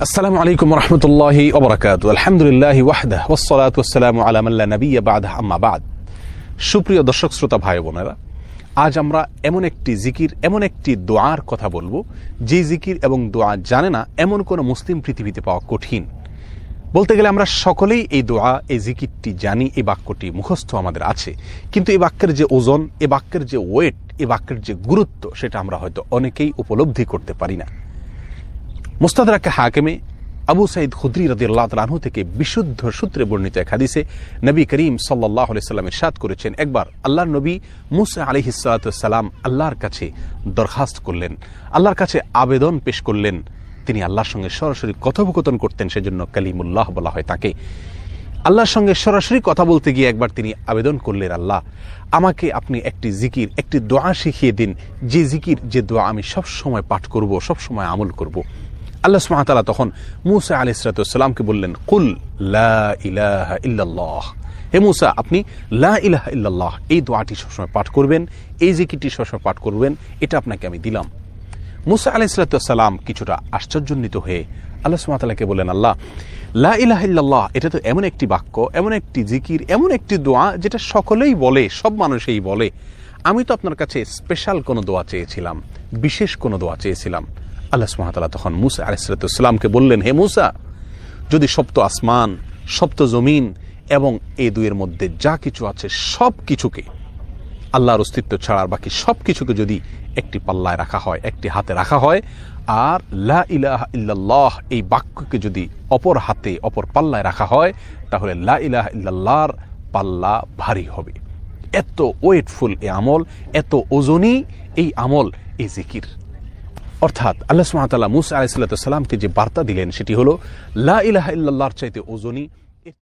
আসসালামু আলাইকুম ওয়া রাহমাতুল্লাহি ওয়া বারাকাতুহু। আলহামদুলিল্লাহি ওয়াহদাহু ওয়াস সালাতু ওয়াস সালামু আলা মান লা নাবিয়্যা বা'দাহু, আম্মা বা'দ। সুপ্রিয় দর্শক শ্রোতা ভাই বোনেরা, আজ আমরা এমন একটি জিকির, এমন একটি দোয়ার কথা বলবো যে জিকির এবং দোয়া জানে না এমন কোন মুসলিম পৃথিবীতে পাওয়া কঠিন। বলতে গেলে আমরা সকলেই এই দোয়া, এই জিকিরটি জানি, এই বাক্যটি মুখস্থ আমাদের আছে, কিন্তু এই বাক্যের যে ওজন, এই বাক্যের যে ওয়েট, এই বাক্যের যে গুরুত্ব, সেটা আমরা হয়তো অনেকেই উপলব্ধি করতে পারি না। মুস্তাদরাকে হাকিমে আবু সাঈদ খুদরি রাদিয়াল্লাহু তাআলা আনহু থেকে বিশুদ্ধ সূত্রে বর্ণিত এক হাদিসে নবী করিম সাল্লাল্লাহু আলাইহি সাল্লাম ইরশাদ করেছেন, একবার আল্লাহর নবী মুসা আলাইহিস সালাতু ওয়াস সালাম আল্লাহর কাছে দরখাস্ত করলেন, আল্লাহর কাছে আবেদন পেশ করলেন। তিনি আল্লাহর সঙ্গে সরাসরি কথোপকথন করতেন, সেজন্য কালিমুল্লাহ বলা হয় তাকে। আল্লাহর সঙ্গে সরাসরি কথা বলতে গিয়ে একবার তিনি আবেদন করলেন, আল্লাহ আমাকে আপনি একটি জিকির, একটি দোয়া শিখিয়ে দিন, যে জিকির, যে দোয়া আমি সব সময় পাঠ করব, সব সময় আমল করব। আল্লাহ সুবহানাহু ওয়া তাআলা তখন মূসা আলাইহিস সালাতু ওয়াস সালামকে বললেন, কুল লা ইলাহা ইল্লাল্লাহ, হে মূসা আপনি লা ইলাহা ইল্লাল্লাহ এই দোয়াটি সবসময় পাঠ করবেন, এই জিকিরটি সবসময় পাঠ করবেন, এটা আপনাকে আমি দিলাম। মূসা আলাইহিস সালাতু ওয়াস সালাম কিছুটা আশ্চর্যান্বিত হয়ে আল্লাহ সুবহানাহু ওয়া তাআলাকে বললেন, আল্লাহ লা ইলাহা ইল্লাল্লাহ এটা তো এমন একটি বাক্য, এমন একটি জিকির, এমন একটি দোয়া যেটা সকলেই বলে, সব মানুষই বলে। আমি তো আপনার কাছে স্পেশাল কোনো দোয়া চেয়েছিলাম, বিশেষ কোনো দোয়া চেয়েছিলাম। আল্লাহ সুবহানাহু ওয়া তাআলা তখন মূসা আলাইহিস সালাতু ওয়াস সালামকে বললেন, হে মূসা, যদি সপ্ত আসমান, সপ্ত জমিন এবং এই দুইয়ের মধ্যে যা কিছু আছে সব কিছুকে, আল্লাহর অস্তিত্ব ছাড়ার বাকি সব কিছুকে যদি একটি পাল্লায় রাখা হয়, একটি হাতে রাখা হয়, আর লা ইলাহা ইল্লাল্লাহ এই বাক্যকে যদি অপর হাতে, অপর পাল্লায় রাখা হয়, তাহলে লা ইলাহা ইল্লাল্লাহর পাল্লা ভারী হবে। এত ওয়েটফুল এই আমল, এত ওজনী এই আমল, এই জিকির। অর্থাৎ আল্লাহ সুবহানাহু ওয়া তাআলা মূসা আলাইহিস সালামকে যে বার্তা দিলেন সেটি হলো লা ইলাহা ইল্লাল্লাহর চাইতে ওজনী